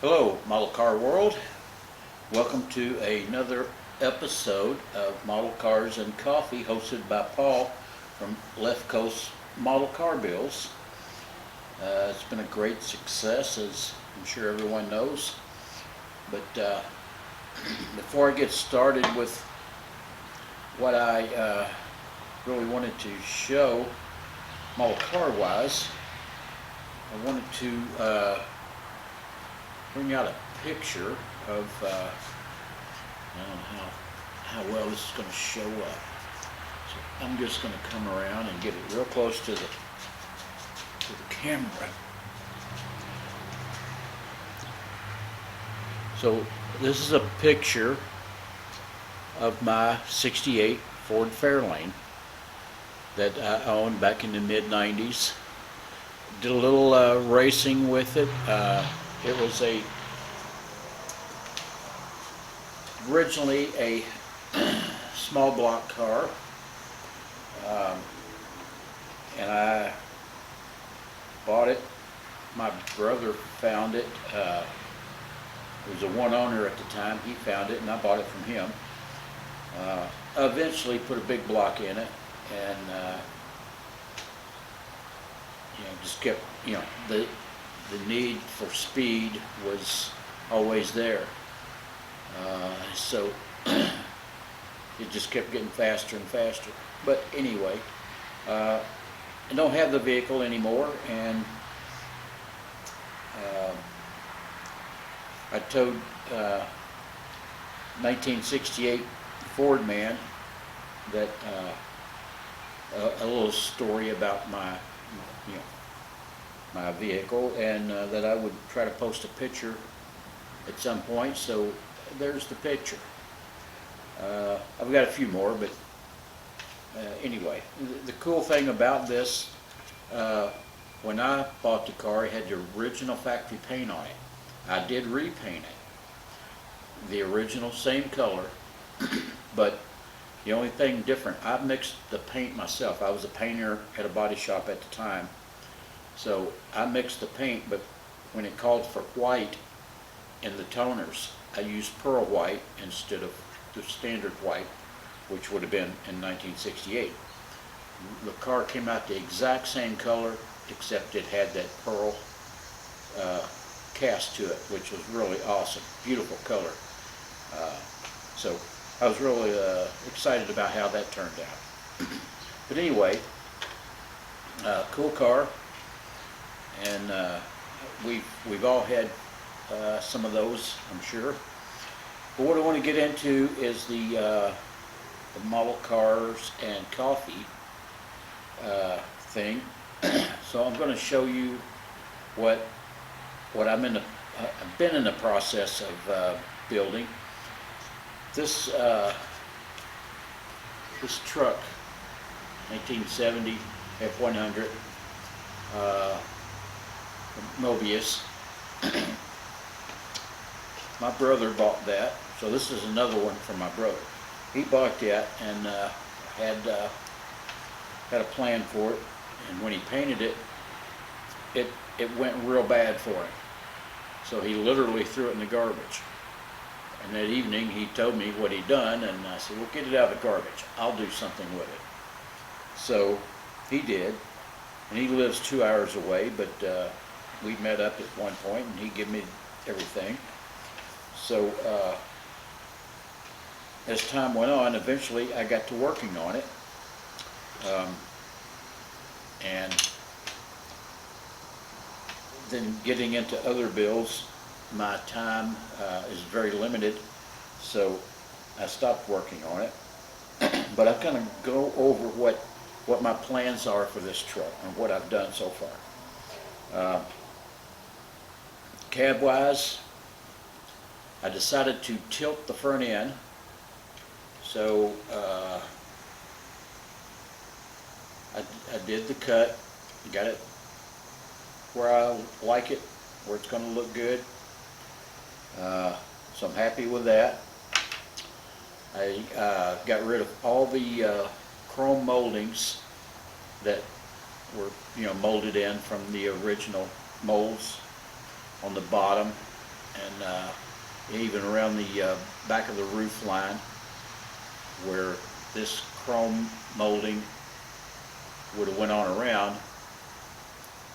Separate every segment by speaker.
Speaker 1: Hello, Model Car World. Welcome to another episode of Model Cars and Coffee, hosted by Paul from Left Coast Model Car Builds. It's been a great success, as I'm sure everyone knows. But before I get started with what I really wanted to show model car wise, I wanted to bring out a picture of, I don't know how well this is going to show up. So I'm just going to come around and get it real close to the camera. So this is a picture of my 68 Ford Fairlane that I owned back in the mid-90s. Did a little racing with it. It was originally a small block car, and I bought it. My brother found it. It was a one owner at the time. He found it, and I bought it from him. Eventually put a big block in it, and just kept, the need for speed was always there. So it just kept getting faster and faster. But anyway, I don't have the vehicle anymore, and I towed 1968 Ford man that a little story about my vehicle, and that I would try to post a picture at some point. So there's the picture. I've got a few more, but anyway, the cool thing about this, when I bought the car, it had the original factory paint on it. I did repaint it, the original same color, but the only thing different, I mixed the paint myself. I was a painter at a body shop at the time. So I mixed the paint, but when it called for white in the toners, I used pearl white instead of the standard white, which would have been in 1968. The car came out the exact same color, except it had that pearl cast to it, which was really awesome. Beautiful color. So I was really excited about how that turned out. But anyway, cool car. And we've all had some of those, I'm sure. But what I want to get into is the model cars and coffee thing. So I'm going to show you what I've been in the process of building. This truck, 1970 F100. Mobius. My brother bought that, so this is another one from my brother. He bought that and had a plan for it, and when he painted it, it went real bad for him. So he literally threw it in the garbage. And that evening he told me what he'd done, and I said, well, get it out of the garbage. I'll do something with it. So he did, and he lives 2 hours away, but we met up at one point, and he gave me everything. So as time went on, eventually I got to working on it, and then getting into other builds, my time is very limited, so I stopped working on it. But I'm going to go over what my plans are for this truck and what I've done so far. Cab wise, I decided to tilt the front end, so I did the cut, got it where I like it, where it's going to look good. So I'm happy with that. I got rid of all the chrome moldings that were molded in from the original molds on the bottom. and even around the back of the roof line where this chrome molding would have went on around.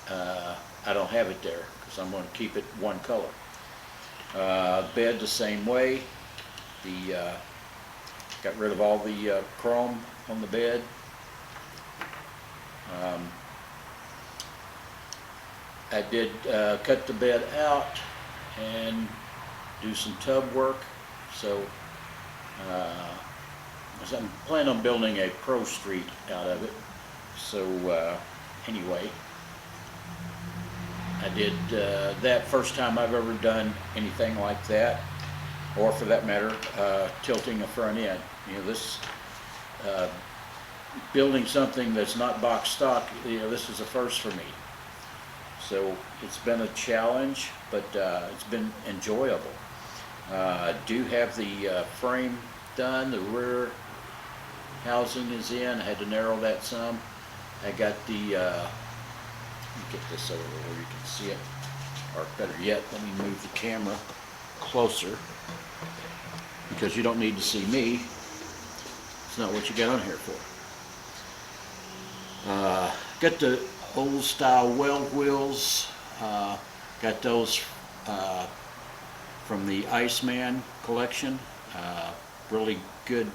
Speaker 1: I don't have it there because I'm going to keep it one color. Bed the same way. Got rid of all the chrome on the bed. I did cut the bed out and do some tub work. So I'm planning on building a pro street out of it. So anyway, I did that first time I've ever done anything like that, or for that matter, tilting a front end. You know, this building something that's not box stock, you know, this is a first for me. So it's been a challenge, but it's been enjoyable. I do have the frame done. The rear housing is in. I had to narrow that some. I got the, let me get this over where you can see it, or better yet, let me move the camera closer, because you don't need to see me. It's not what you got on here for. Got the old style weld wheels. Got those from the Iceman collection. Really good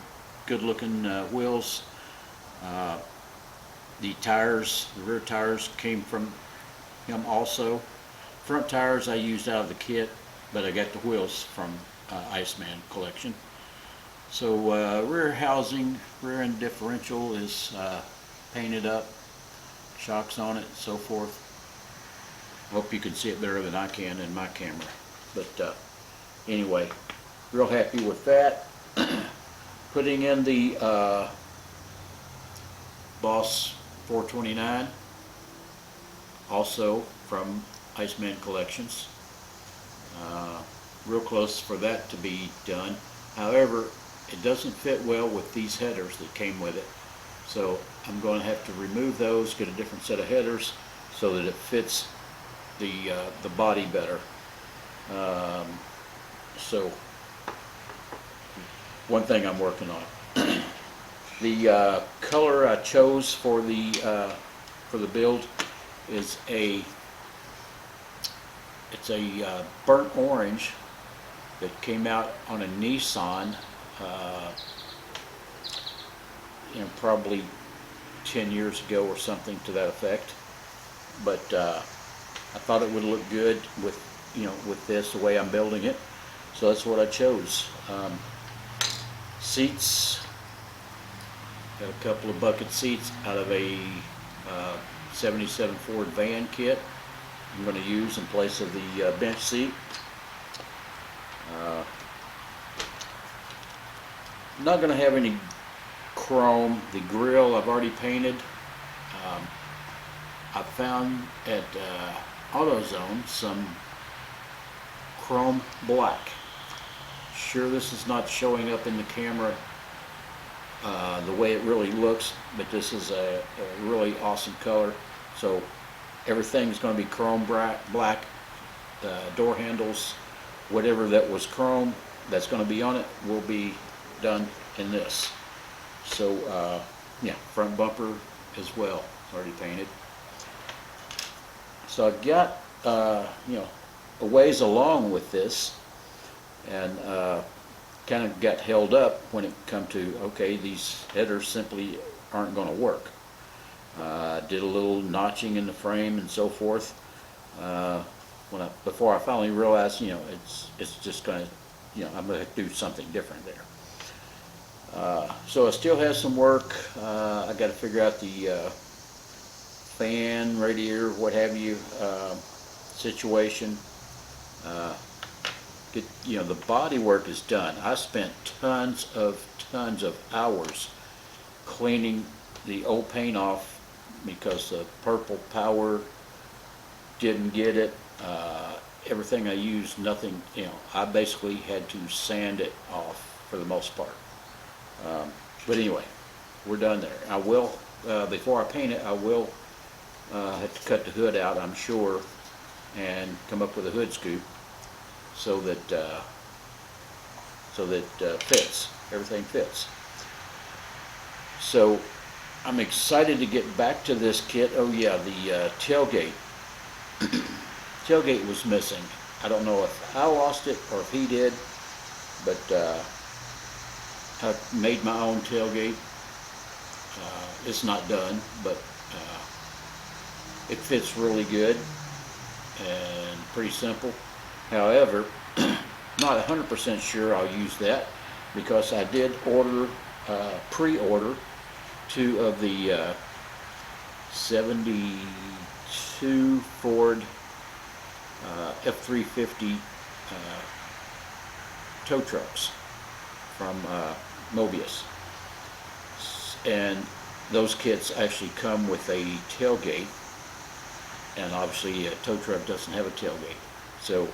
Speaker 1: looking wheels. The tires, the rear tires came from him also. Front tires I used out of the kit, but I got the wheels from Iceman collection. So rear housing, rear end differential is painted up, shocks on it, so forth. Hope you can see it better than I can in my camera. But anyway, real happy with that. Putting in the Boss 429, also from Iceman Collections. Real close for that to be done. However, it doesn't fit well with these headers that came with it. So I'm going to have to remove those, get a different set of headers so that it fits the body better. So one thing I'm working on. The color I chose for the build is it's a burnt orange that came out on a Nissan, you know, probably 10 years ago or something to that effect. But I thought it would look good with, you know, with this, the way I'm building it. So that's what I chose. Seats, got a couple of bucket seats out of a 77 Ford van kit I'm going to use in place of the bench seat. I'm not going to have any chrome. The grill I've already painted. I found at AutoZone some chrome black. Sure, this is not showing up in the camera the way it really looks, but this is a really awesome color. So everything's going to be chrome black. Door handles, whatever that was chrome that's going to be on it will be done in this. So yeah, front bumper as well, it's already painted. So I've got you know, a ways along with this, and kind of got held up when it come to, okay, these headers simply aren't going to work. Did a little notching in the frame and so forth. Before I finally realized, you know, it's just going to, you know, I'm going to do something different there. So it still has some work. I got to figure out the fan, radiator, what have you, situation. You know, the body work is done. I spent tons of hours cleaning the old paint off because the purple power didn't get it. Everything I used, nothing, you know, I basically had to sand it off for the most part. But anyway, we're done there. I will, before I paint it, I will have to cut the hood out, I'm sure, and come up with a hood scoop. so that fits, everything fits. So I'm excited to get back to this kit. Oh yeah, the tailgate. Tailgate was missing. I don't know if I lost it or if he did, but I made my own tailgate. It's not done, but it fits really good and pretty simple. However, not 100% sure I'll use that because I did order, pre-order 2 of the 72 Ford F350 tow trucks from Mobius, and those kits actually come with a tailgate, and obviously a tow truck doesn't have a tailgate, so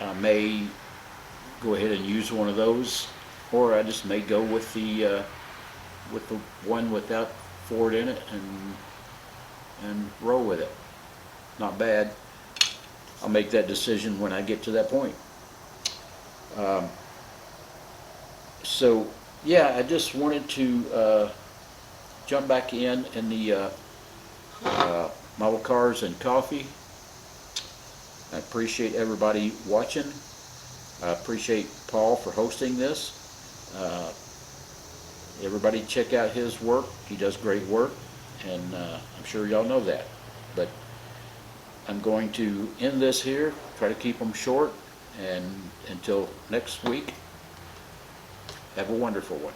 Speaker 1: I may go ahead and use one of those, or I just may go with the one without Ford in it and roll with it. Not bad. I'll make that decision when I get to that point. So yeah, I just wanted to jump back in the Model Cars and Coffee. I appreciate everybody watching. I appreciate Paul for hosting this. Everybody check out his work. He does great work, and I'm sure y'all know that. But I'm going to end this here, try to keep them short, and until next week, have a wonderful one.